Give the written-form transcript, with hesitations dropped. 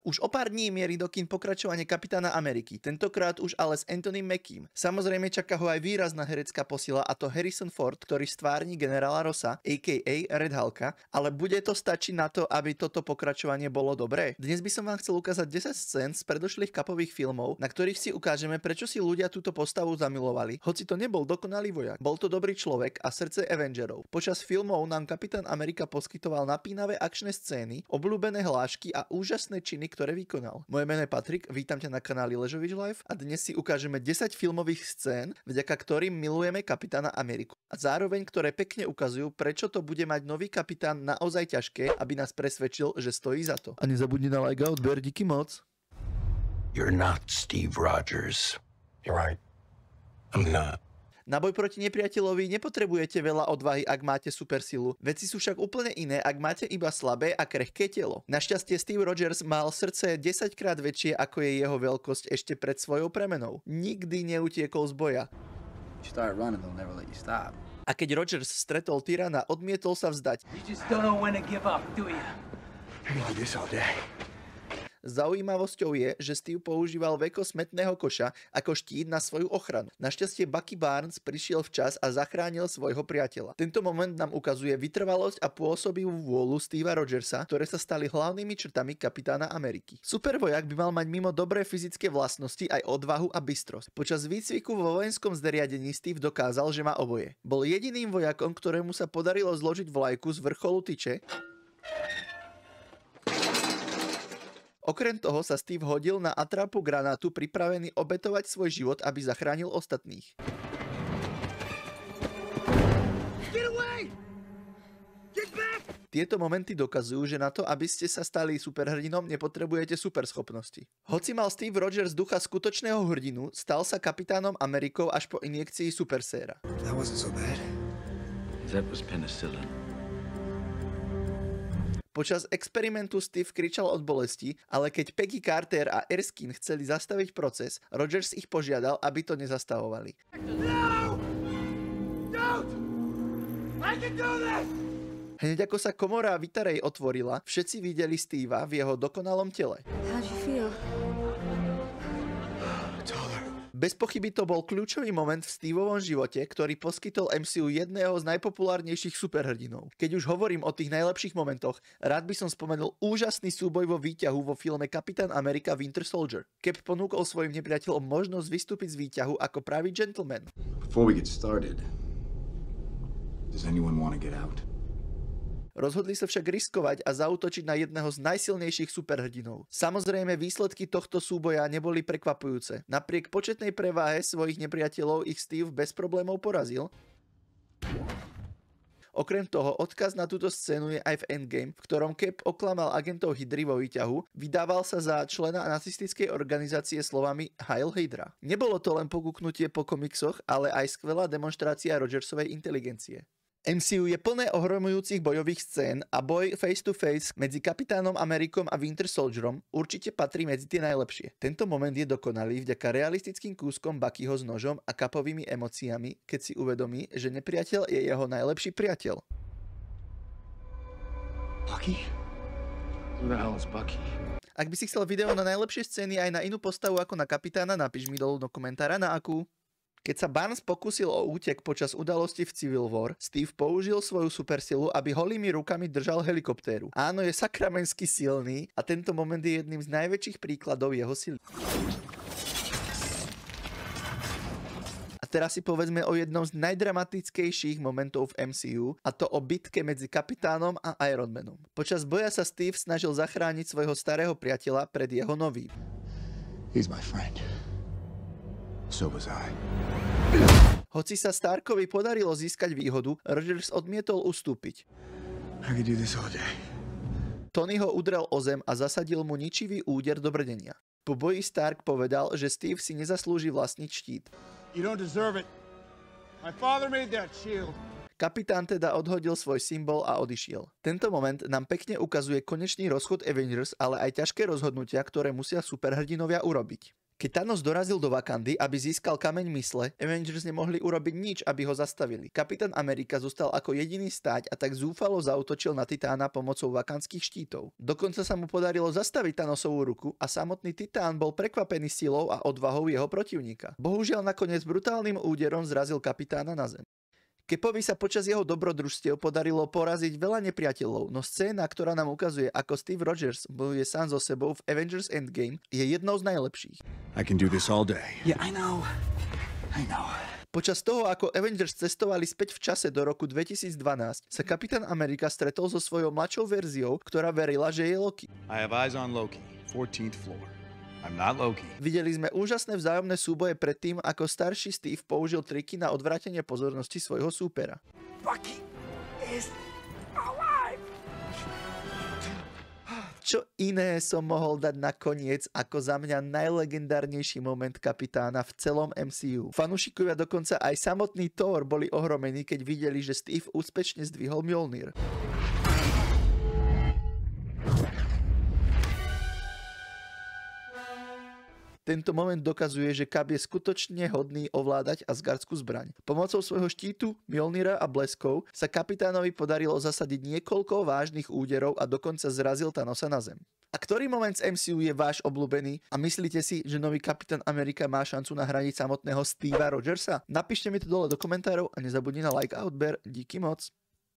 Už o pár dní mierí do kín pokračovanie Kapitána Ameriky, tentokrát už ale s Anthony Mackým. Samozrejme čaká ho aj výrazná herecká posila, a to Harrison Ford, ktorý stvárni generála Rossa, a.k.a. Red Hulka, ale bude to stačiť na to, aby toto pokračovanie bolo dobré? Dnes by som vám chcel ukázať 10 scén z predošlých kapových filmov, na ktorých si ukážeme, prečo si ľudia túto postavu zamilovali, hoci to nebol dokonalý vojak. Bol to dobrý človek a srdce Avengerov. Počas filmov nám Kapitán Amerika poskytoval napínavé akčné scény, obľúbené hlášky a úžasné činy, ktoré vykonal. Moje meno je Patrik, vítam ťa na kanáli Ležovič Live a dnes si ukážeme 10 filmových scén, vďaka ktorým milujeme Kapitána Ameriku. A zároveň, ktoré pekne ukazujú, prečo to bude mať nový kapitán naozaj ťažké, aby nás presvedčil, že stojí za to. A nezabudni na like a odber, díky moc. You're not Steve Rogers. You're right. I'm not. Na boj proti nepriateľovi nepotrebujete veľa odvahy, ak máte supersilu. Veci sú však úplne iné, ak máte iba slabé a krehké telo. Našťastie Steve Rogers mal srdce 10 krát väčšie, ako je jeho veľkosť ešte pred svojou premenou. Nikdy neutiekol z boja. A keď Rogers stretol tyrana, odmietol sa vzdať. Zaujímavosťou je, že Steve používal veko smetného koša ako štít na svoju ochranu. Našťastie Bucky Barnes prišiel včas a zachránil svojho priateľa. Tento moment nám ukazuje vytrvalosť a pôsobivú vôľu Steva Rogersa, ktoré sa stali hlavnými črtami Kapitána Ameriky. Supervojak by mal mať mimo dobré fyzické vlastnosti aj odvahu a bystrosť. Počas výcviku vo vojenskom zariadení Steve dokázal, že má oboje. Bol jediným vojakom, ktorému sa podarilo zložiť vlajku z vrcholu tyče. Okrem toho sa Steve hodil na atrapu granátu, pripravený obetovať svoj život, aby zachránil ostatných. Tieto momenty dokazujú, že na to, aby ste sa stali superhrdinom, nepotrebujete superschopnosti. Hoci mal Steve Rogers ducha skutočného hrdinu, stal sa Kapitánom Amerikou až po injekcii superséra. Počas experimentu Steve kričal od bolesti, ale keď Peggy Carter a Erskine chceli zastaviť proces, Rogers ich požiadal, aby to nezastavovali. No! Don't! I can do this! Hneď ako sa komora Vitarej otvorila, všetci videli Steva v jeho dokonalom tele. Bez pochyby to bol kľúčový moment v Stevovom živote, ktorý poskytol MCU jedného z najpopulárnejších superhrdinov. Keď už hovorím o tých najlepších momentoch, rád by som spomenul úžasný súboj vo výťahu vo filme Kapitán Amerika Winter Soldier. Cap ponúkol svojim nepriateľom možnosť vystúpiť z výťahu ako pravý gentleman. Before we get started, does anyone want to get out? Rozhodli sa však riskovať a zaútočiť na jedného z najsilnejších superhrdinov. Samozrejme, výsledky tohto súboja neboli prekvapujúce. Napriek početnej preváhe svojich nepriateľov ich Steve bez problémov porazil. Okrem toho, odkaz na túto scénu je aj v Endgame, v ktorom Cap oklamal agentov Hydry vo výťahu, vydával sa za člena nacistickej organizácie slovami Heil Hydra. Nebolo to len pokúknutie po komiksoch, ale aj skvelá demonštrácia Rogersovej inteligencie. MCU je plné ohromujúcich bojových scén a boj face to face medzi Kapitánom Amerikom a Winter Soldierom určite patrí medzi tie najlepšie. Tento moment je dokonalý vďaka realistickým kúskom Buckyho s nožom a kapovými emóciami, keď si uvedomí, že nepriateľ je jeho najlepší priateľ. Bucky? Who the hell is Bucky? Ak by si chcel video na najlepšie scény aj na inú postavu ako na kapitána, napíš mi dolu do komentára na akú. Keď sa Barnes pokúsil o útek počas udalosti v Civil War, Steve použil svoju supersilu, aby holými rukami držal helikoptéru. Áno, je sakramensky silný a tento moment je jedným z najväčších príkladov jeho sily. A teraz si povedzme o jednom z najdramatickejších momentov v MCU, a to o bitke medzi Kapitánom a Iron Manom. Počas boja sa Steve snažil zachrániť svojho starého priateľa pred jeho novým. He's my friend. So was I. Hoci sa Starkovi podarilo získať výhodu, Rogers odmietol ustúpiť. Tony ho udrel o zem a zasadil mu ničivý úder do brdenia. Po boji Stark povedal, že Steve si nezaslúži vlastniť štít. Kapitán teda odhodil svoj symbol a odišiel. Tento moment nám pekne ukazuje konečný rozchod Avengers, ale aj ťažké rozhodnutia, ktoré musia superhrdinovia urobiť. Keď Thanos dorazil do Wakandy, aby získal kameň mysle, Avengers nemohli urobiť nič, aby ho zastavili. Kapitán Amerika zostal ako jediný stáť a tak zúfalo zaútočil na Titána pomocou vakandských štítov. Dokonca sa mu podarilo zastaviť Thanosovú ruku a samotný Titán bol prekvapený silou a odvahou jeho protivníka. Bohužiaľ nakoniec brutálnym úderom zrazil kapitána na zem. Capovi sa počas jeho dobrodružstiev podarilo poraziť veľa nepriateľov, no scéna, ktorá nám ukazuje, ako Steve Rogers bojuje sám so sebou v Avengers Endgame, je jednou z najlepších. I can do this all day. Yeah, I know. Počas toho, ako Avengers cestovali späť v čase do roku 2012, sa Kapitán Amerika stretol so svojou mladšou verziou, ktorá verila, že je Loki. I have eyes on Loki, 14th floor. I'm not Loki. Videli sme úžasné vzájomné súboje pred tým, ako starší Steve použil triky na odvrátenie pozornosti svojho súpera. Bucky is alive! Čo iné som mohol dať nakoniec ako za mňa najlegendárnejší moment kapitána v celom MCU. Fanúšikovia dokonca aj samotný Thor boli ohromení, keď videli, že Steve úspešne zdvihol Mjolnir. Tento moment dokazuje, že Cap je skutočne hodný ovládať asgardskú zbraň. Pomocou svojho štítu, Mjolnira a bleskov sa kapitánovi podarilo zasadiť niekoľko vážnych úderov a dokonca zrazil Thanosa na zem. A ktorý moment z MCU je váš obľúbený a myslíte si, že nový Kapitán Amerika má šancu nahradiť samotného Steva Rogersa? Napíšte mi to dole do komentárov a nezabudni na like a odber. Díky moc.